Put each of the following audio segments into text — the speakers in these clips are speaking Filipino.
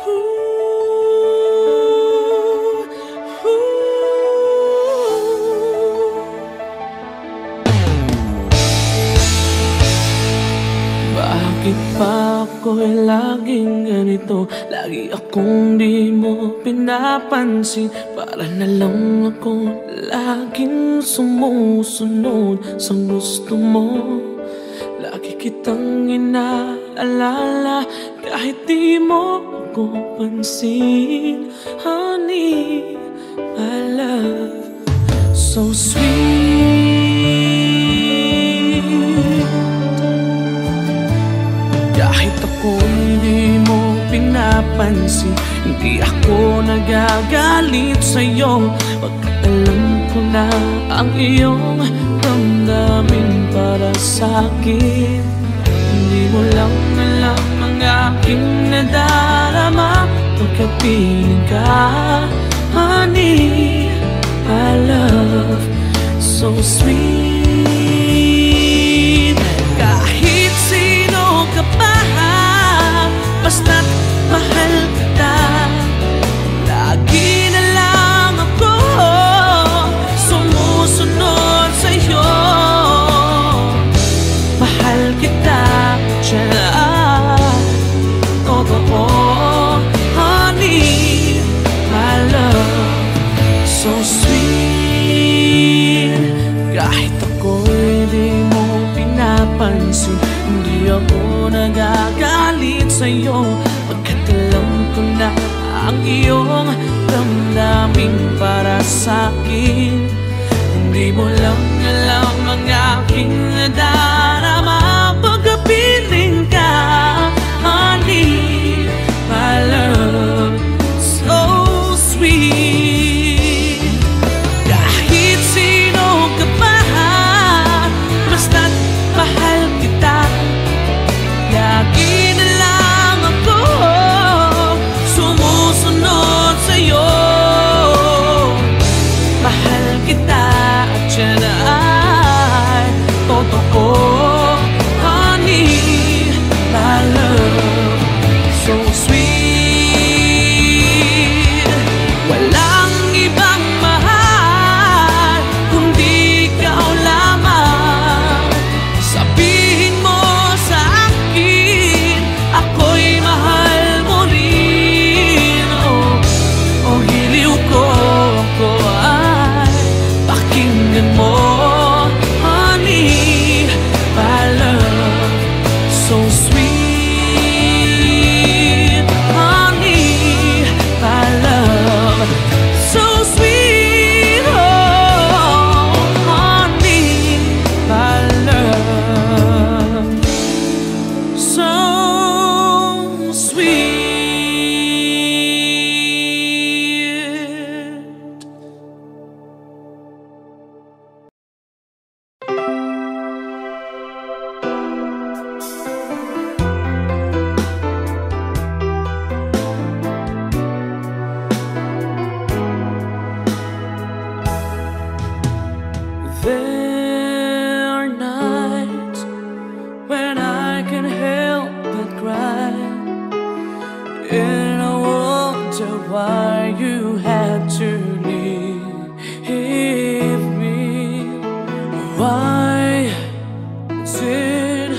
Bakit pa ako'y laging ganito? Lagi akong di mo pinapansin. Para na lang ako laging sumusunod sa gusto mo. Lagi kitang inaalala kahit di mo ako pansin. Honey, my love, so sweet. Kahit ako hindi mo pinapansin, hindi ako nagagalit sa'yo. Pagkat alam ko na ang iyong damdamin para sa'kin. Hindi mo lang alam ang aking nadarama pagkapiling ka. Honey, my love, so sweet. Kahit sino ka pa, basta't mahal kita. Lagi na lang ako sumusunod sa'yo. Mahal kita, dyan, totoo. Honey, my love, so sweet. Kahit ako'y di mo pinapansin, hindi ako nagagalit sa'yo. Pagkat alam ko na ang iyong damdamin para sa'kin. Hindi mo lang alam ang aking nadarama pagkapiling ka. Honey, my love, so sweet. Kahit sino ka pa, basta't mahal kita. Lagi na lang ako sumusunod sa'yo. Mahal kita at yan ay totoo. Honey, my love, so sweet. Walang ibang mahal kundi ikaw lamang. Sabihin mo sa akin, ako'y mahal mo rin. Oh, hiliw ko ako ay pakinggan mo. Honey, my love, so sweet. Honey, my love, so sweet. Oh, honey, my love, so sweet. There are nights when I can't help but cry, and I wonder why you had to leave me. Why did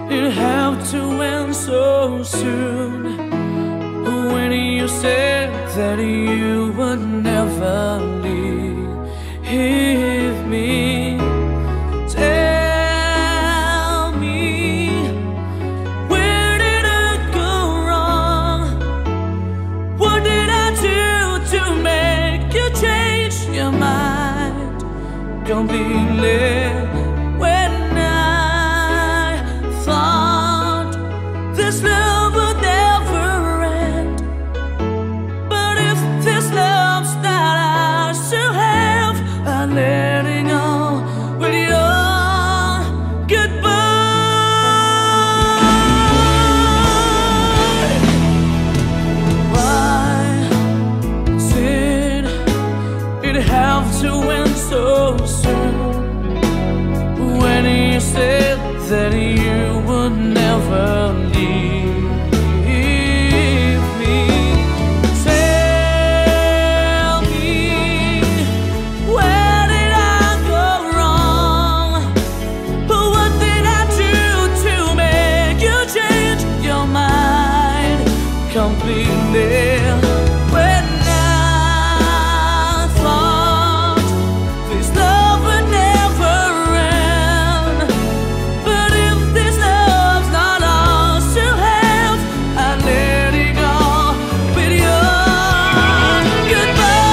it have to end so soon? When you said that you would never leave me. Tell me, where did I go wrong? What did I do to make you change your mind completely? When I thought this love would never end, but if this love's not ours to have, I'm letting go with your goodbye. Why did it have to end so soon? When you said that you would never leave completely. When I thought this love would never end, but if this love's not ours to have, I let it go with your goodbye.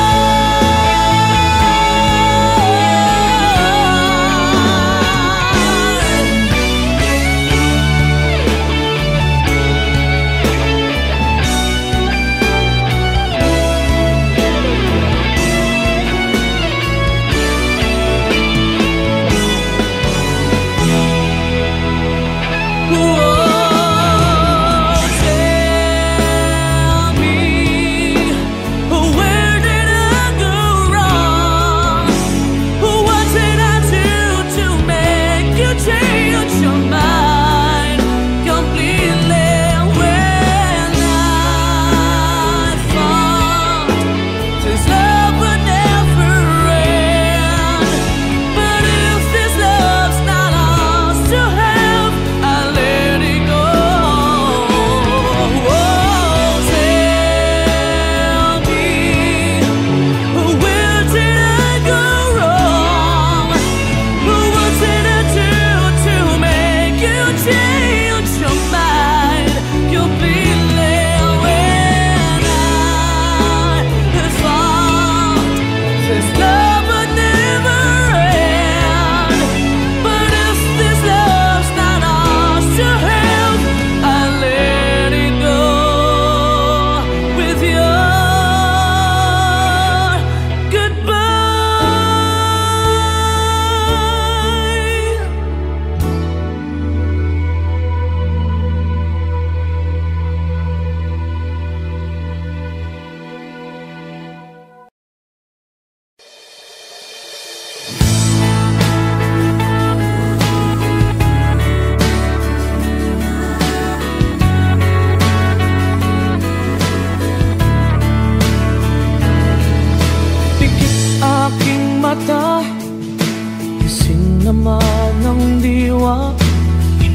Gising naman ng diwa,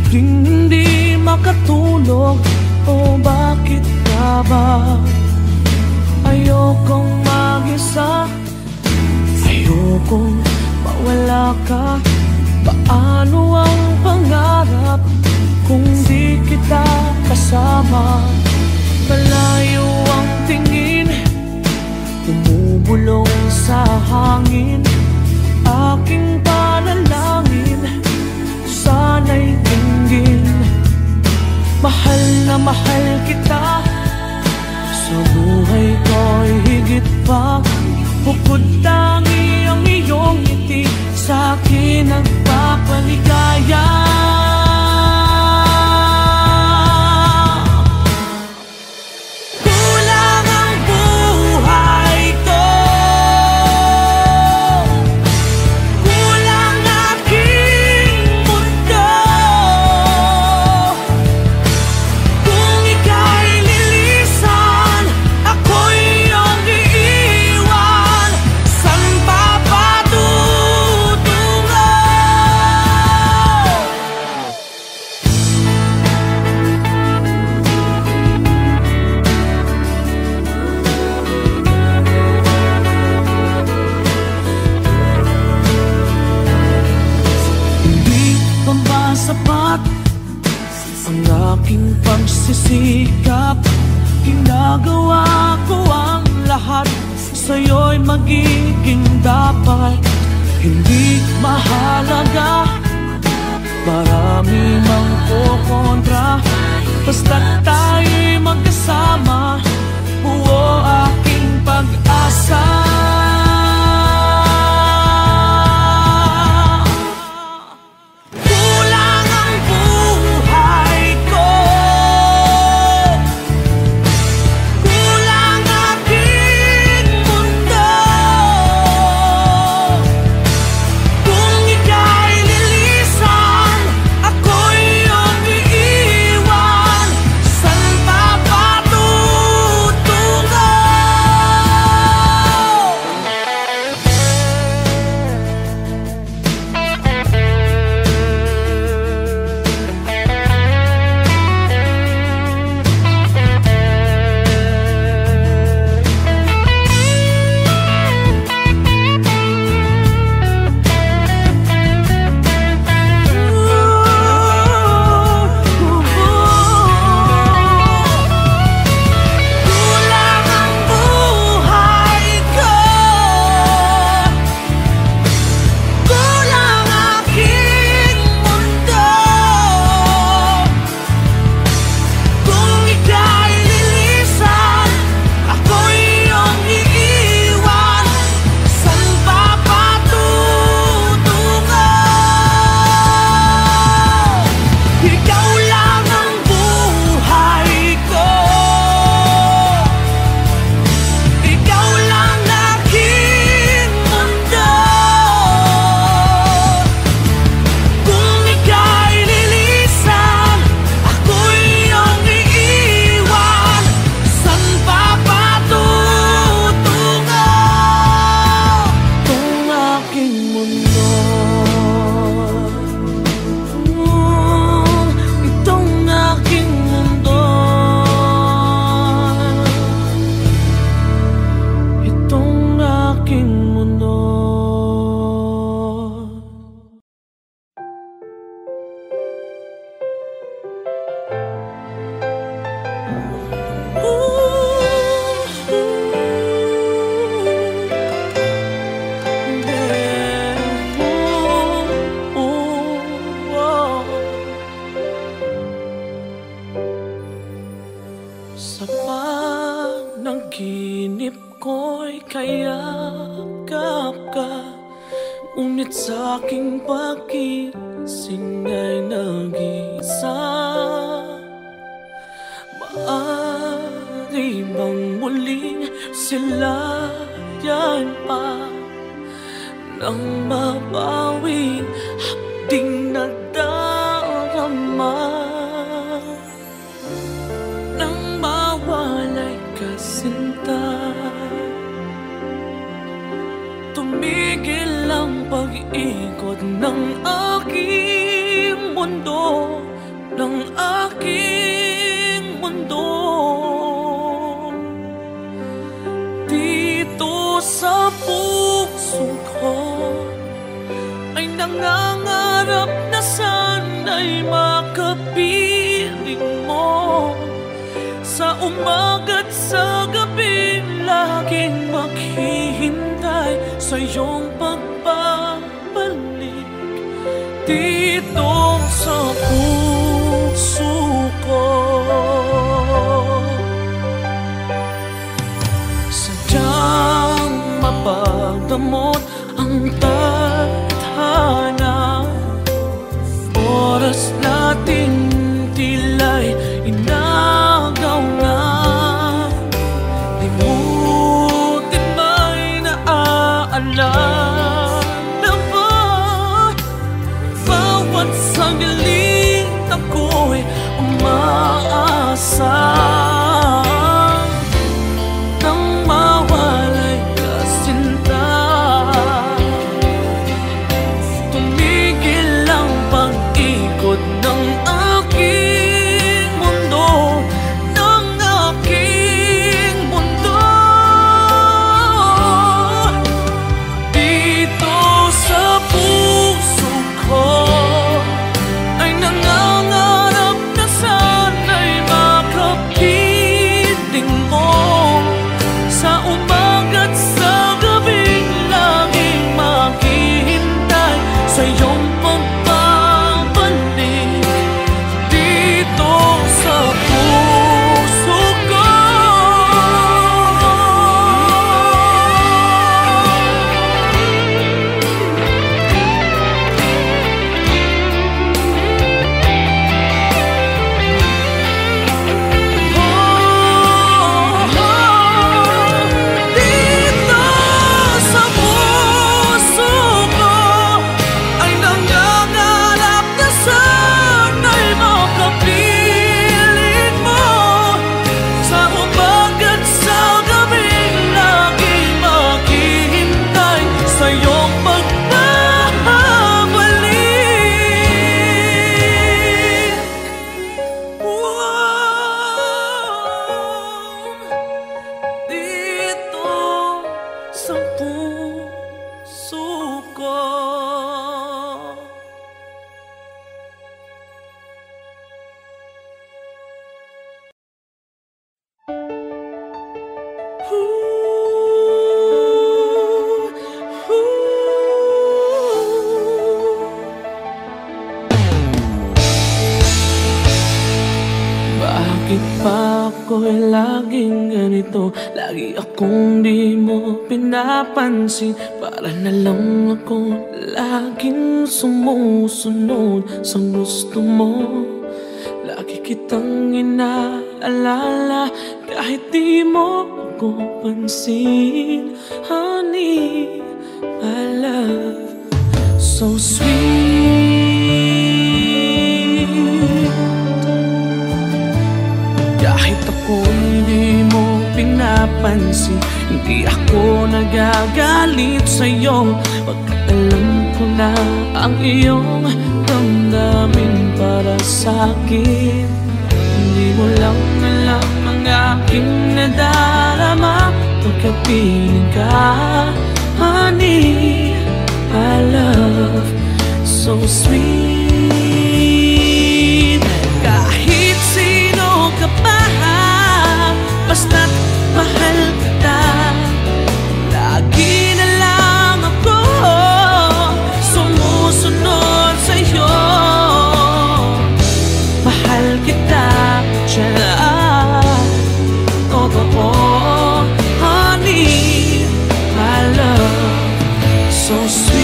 hindi makatulog. O bakit ka ba? Ayokong mag-isa, ayokong mawala ka. Paano ang pangarap kung di kita kasama? Malayo ang tingin, bumubulong sa hangin. Aking panalangin, sana'y dinggin. Mahal na mahal kita, sa buhay ko'y higit pa. Bukod tangi ang iyong ngiti, sa'kin nagpapaligaya. Sapat ang aking pagsisikap, ginagawa ko ang lahat, sa'yo'y magiging dapat. Hindi mahalaga, marami mang kukontra, basta't tayo'y magkasama, buo aking pag-asa. Sa panaginip ko'y kayakap ka, ngunit sa'king pagising ay nag-isa. Maaari bang muling silayan pa nang mabawing hapding nadarama, nang mawalay ka sinta? Tumigil ang pag-ikot ng aking mundo, ng aking mundo. Dito sa puso ko ay nangangarap na sana'y makapiling mo. Sa umaga't sa gabi laging maghihintay sa iyong pagbabalik dito sa puso ko. Sadyang mapagdamot ang tadhana, oras natin tila'y inagaw na. Limutin ba'y naaalala ba? Bawat sandali ako'y umaasa nang mawalay ka sinta. Tumigil ang pag-ikot ng aking mundo, ng aking mundo. Dito sa puso ko ay nangangarap na sana'y makapiling mo. Sa umaga't sa gabing laging maghihintay sa iyong pagbabalik dito sa puso ko. Dito sa puso ko ay nangangarap na sana'y makapiling mo. Sa umaga't sa gabing laging maghihintay sa iyong pagbabalik. Dito sa puso ko. Bakit ba ako'y laging ganito? Lagi akong di mo pinapansin. Para na lang ako laging sumusunod sa gusto mo. Lagi kitang inaalala kahit di mo ako pansin. Honey, my love, so sweet. Kahit ako'y di mo pinapansin, hindi ako nagagalit sa'yo. Pagkat alam ko na ang iyong damdamin para sa'kin. Hindi mo lang alam ang aking nadarama pagkapiling ka. Honey, my love, so sweet. Kahit sino ka pa, basta't mahal kita. Lagi na lang ako sumusunod sa'yo. Mahal kita dyan. So sweet.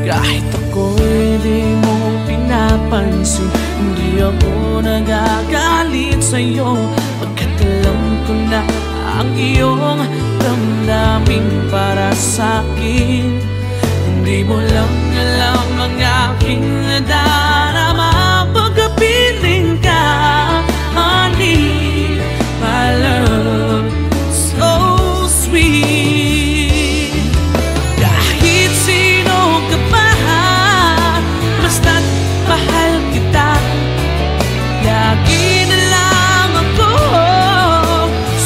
Kahit ako'y di mo pinapansin, hindi ako nagagalit sa'yo, pagkat alam ko na ang iyong damdamin para sa'kin. Hindi mo lang alam ang aking nadarama pagkapiling ka, honey, my love, so sweet. Kahit sino ka pa, basta't mahal kita, lagi na lang ako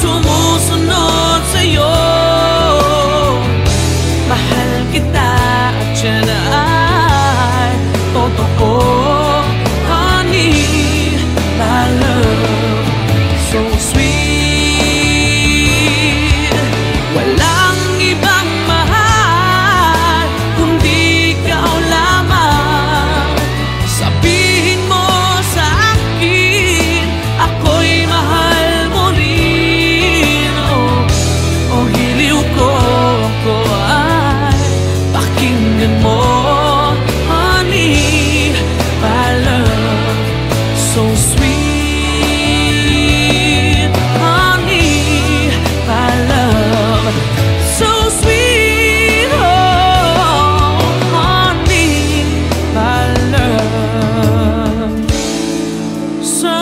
sumusunod sa'yo. Mahal kita at yan ay totoo, honey, my love, so sweet. Walang ibang mahal kundi ikaw lamang. Sabihin mo sa akin, ako'y mahal mo rin. Oh, hiliw ko ay pakinggan mo, honey, my love, so sweet, honey, my love, so sweet, oh, honey, my love, so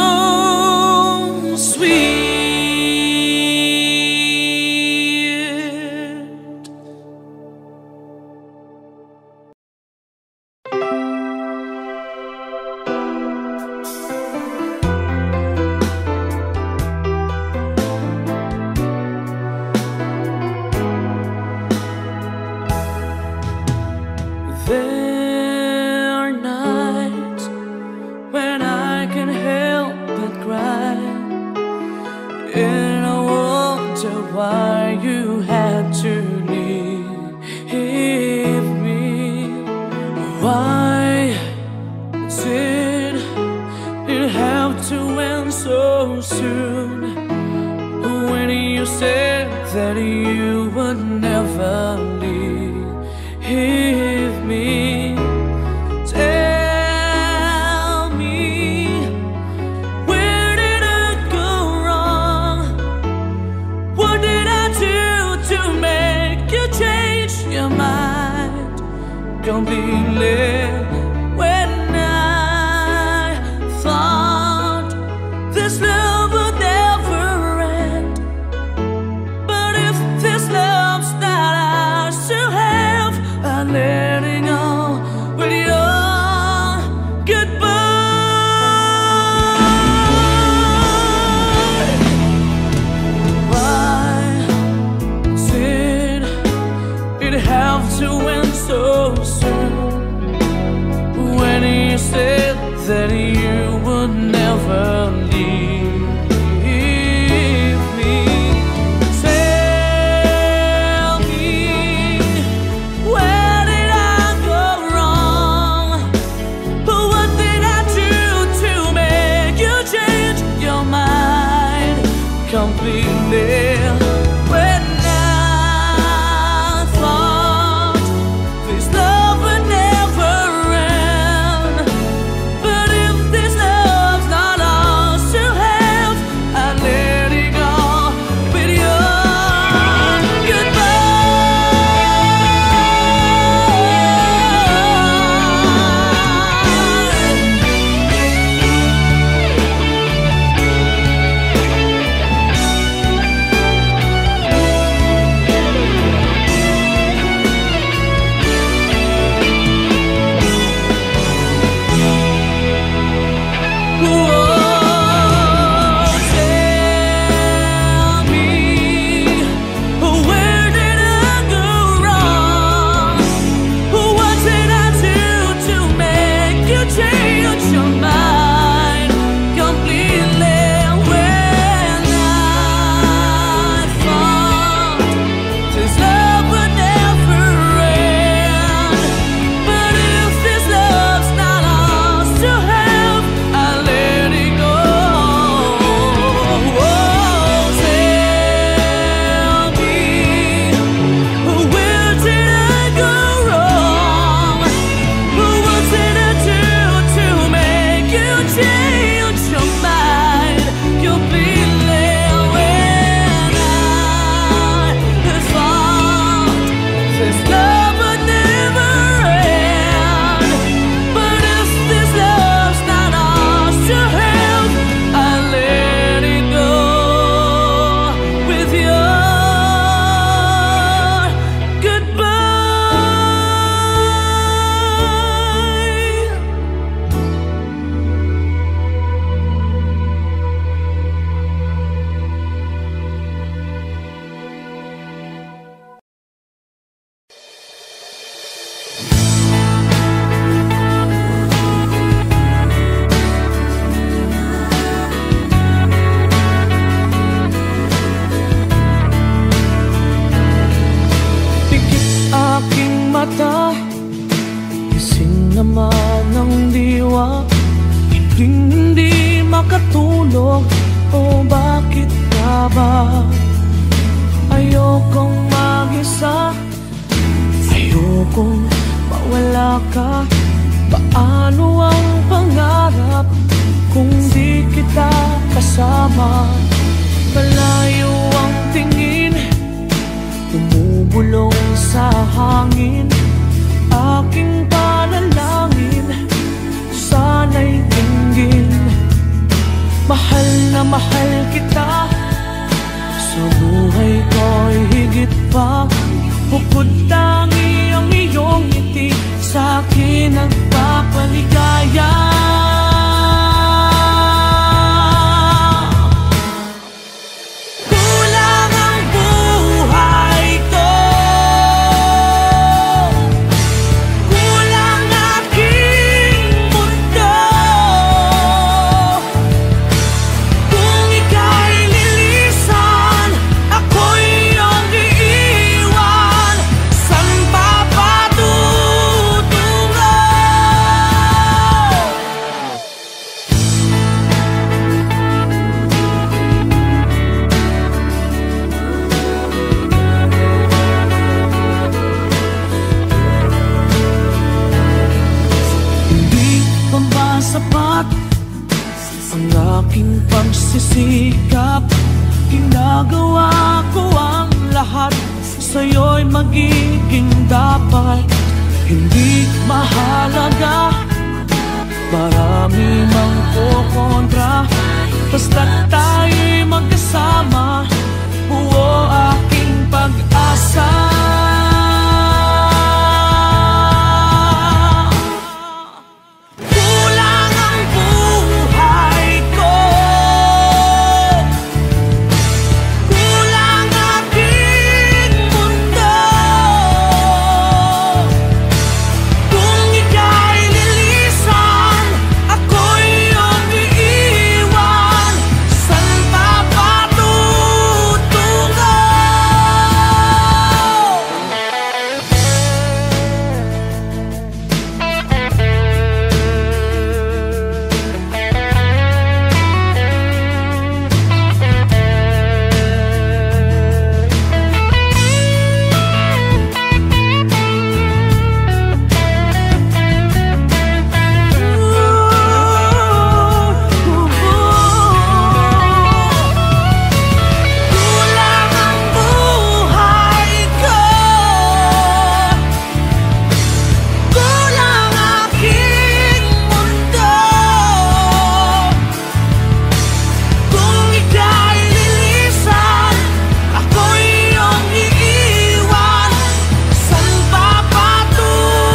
sweet. There are nights when I can help but cry, and I wonder why you had to leave me. Why did it have to end so soon, when you said that you would never leave me? Tell me, where did I go wrong? What did I do to make you change your mind completely? When I thought this love would never end, but if this love's not ours to have, I'm letting go with your goodbye. Why did it have to end so soon, when you said that you would never leave me? Tell me, where did I go wrong? What did I do to make you change your mind completely? When I thought this love would never end, but if this love's not ours to have, I let it go with your goodbye. ba? Ayokong mag-isa, ayokong mawala ka. Paano ang pangarap kung di kita kasama? Malayo ang tingin, bumubulong sa hangin. Aking panalangin, sana'y tingin. Mahal na mahal kita, sa buhay ko'y higit pa. Bukod tangi ang iyong ngiti, sa'kin nagpapaligaya. Kulang ang buhay ko, kulang aking mundo. Kung ika'y lilisan, ako'y iyong iiwan. San pa patutungo? Hindi pa ba sapat ang aking pagsisikap? Ginagawa ko ang lahat, sa'yo'y magiging dapat. Hindi mahalaga, marami mang kukontra, basta't tayo'y magkasama, buo aking pag-asa. Kulang ang buhay ko, kulang aking mundo. Kung ika'y lilisan, ako'y iyong iiwan. San pa patutungo? Kulang ang buhay ko, kulang aking mundo. Kung ika'y lilisan, ako'y iyong iiwan. San pa patutungo?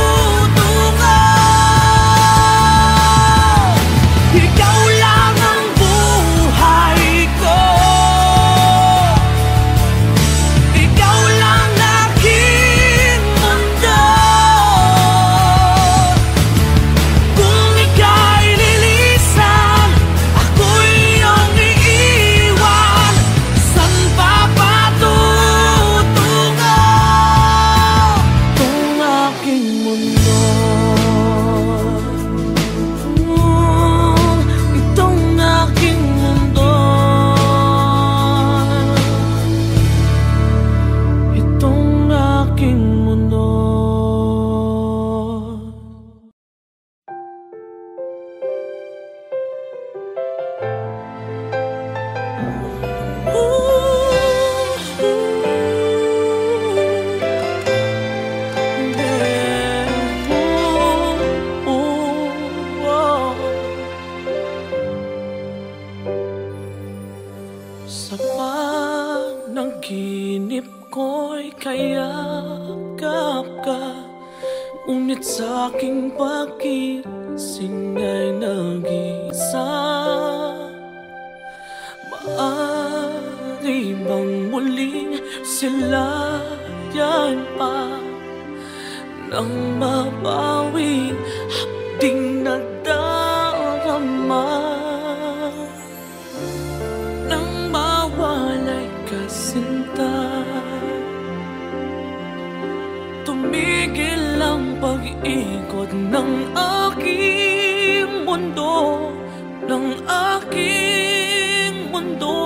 Ikaw lang ang buhay ko, ikaw lang aking mundo. Kung ika'y lilisan, ako'y iyong iiwan. San pa patutungo? Itong aking mundo, itong aking mundo, itong aking mundo. Sa panaginip ko'y kayakap ka, ngunit sa aking pagising ay nag-isa. Maaari bang muling silayan pa nang mabawi hapding nadarama? Nang mawalay ka sinta, tumigil ang pag-ikot ng aking mundo, ng aking mundo.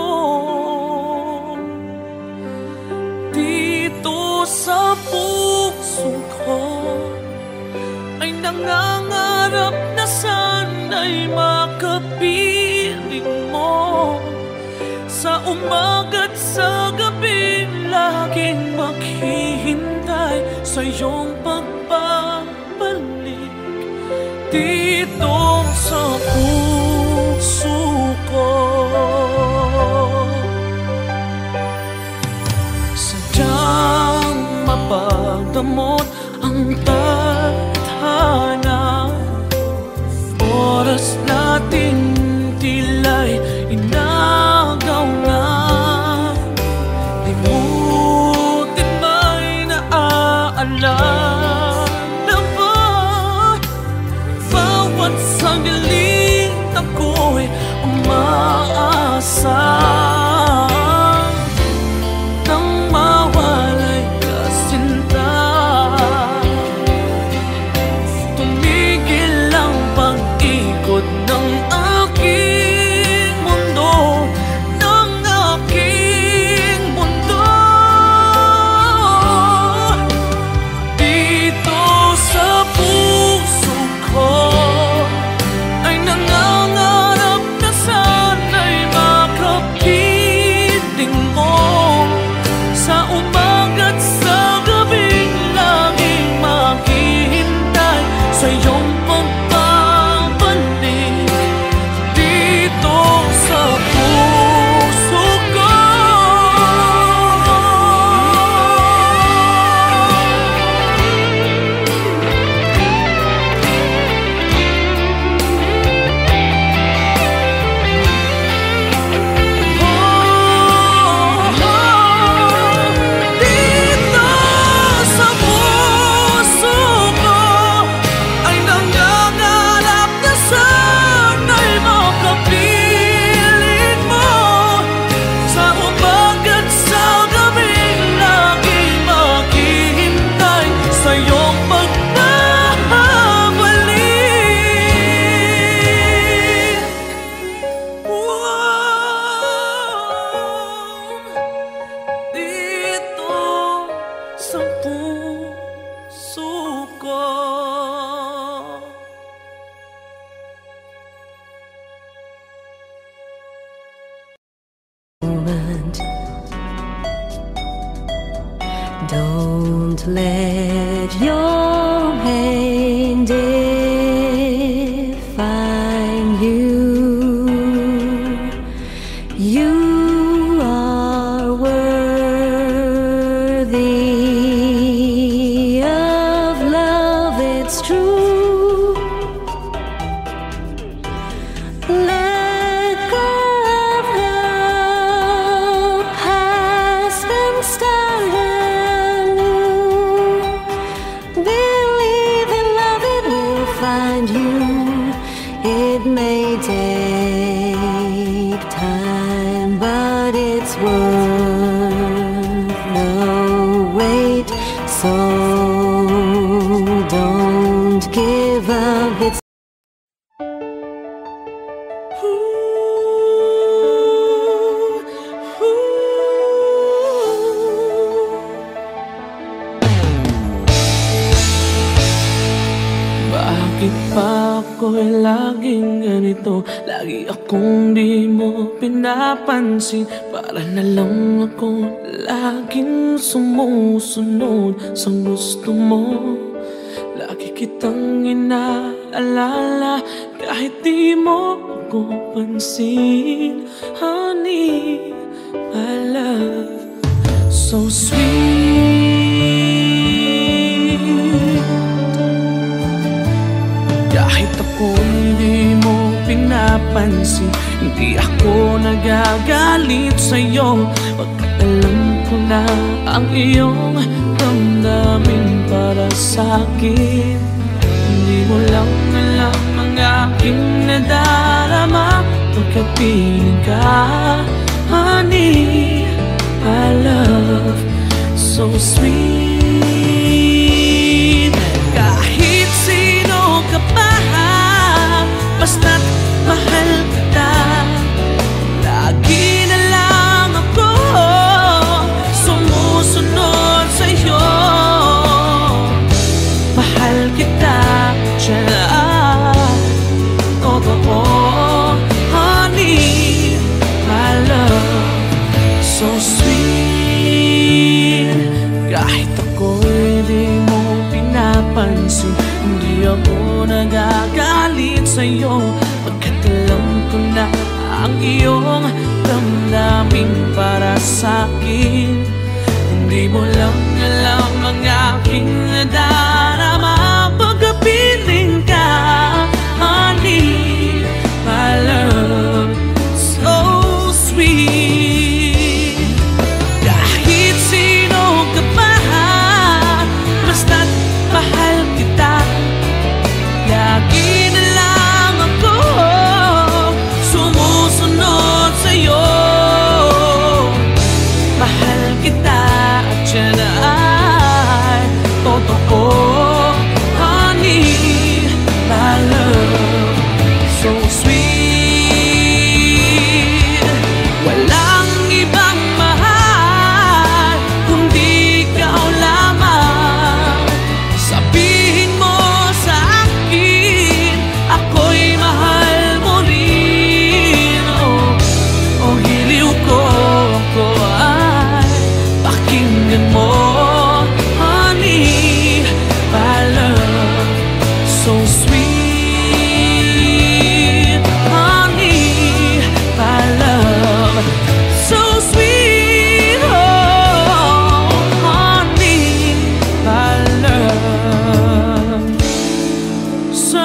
sa puso ko ay nangangarap na sana'y makapiling mo. Sa umaga't sa gabi laging maghihintay sa iyong pagbabalik dito sa puso ko. Sadyang mapagdamot ang tadhana, oras natin tila'y inagaw na. Limutin ba'y naaalala ba? Bawat sandali ako'y umaasa nang mawalay ka sinta. Tumigil ang pag-ikot ng aking mundo, ng aking mundo. Dito sa puso ko ay nangangarap na sana'y makapiling mo. Sa umaga't sa gabing laging maghihintay sa iyong pagbabalik dito sa puso ko. Dito sa puso ko ay nangangarap na sana'y makapiling mo. Sa umaga't sa gabing laging maghihintay sa iyong pagbabalik. Dito sa puso ko. Moment. Don't let your pain define you. You are worthy of love, it's true. Let go of the past and start anew. Believe in love, it will find you. It may take time, but it's worth the wait. So don't give up. It's Bakit pa ako'y laging ganito? Lagi akong di mo pinapansin. Para na lang ako laging sumusunod sa gusto mo. Lagi kitang inaalala kahit di mo ako pansin. Honey, my love, so sweet. Kahit ako hindi mo pinapansin, hindi ako nagagalit sa'yo. Pagkat alam ko na ang iyong damdamin para sa'kin. Hindi mo lang alam ang aking nadarama pagkat piling ka. Honey, my love, so sweet. Kahit sino ka pa, basta't mahal kita. Lagi na lang ako sumusunod sa'yo. mong damdamin para sa'kin. Hindi mo lang alam ang aking nadarama pagkapiling ka, honey, my love, so sweet. Kahit sino ka pa, basta't mahal kita. Lagi na lang ako sumusunod sa'yo. Mahal kita at yan ay totoo, honey, my love, so sweet. Walang ibang mahal kundi ikaw lamang. Sabihin mo sa akin, ako'y mahal mo rin. Oh, hiliw ko, ako ay pakinggan mo, honey, my love, so sweet, honey, my love, so sweet, oh, honey, my love, so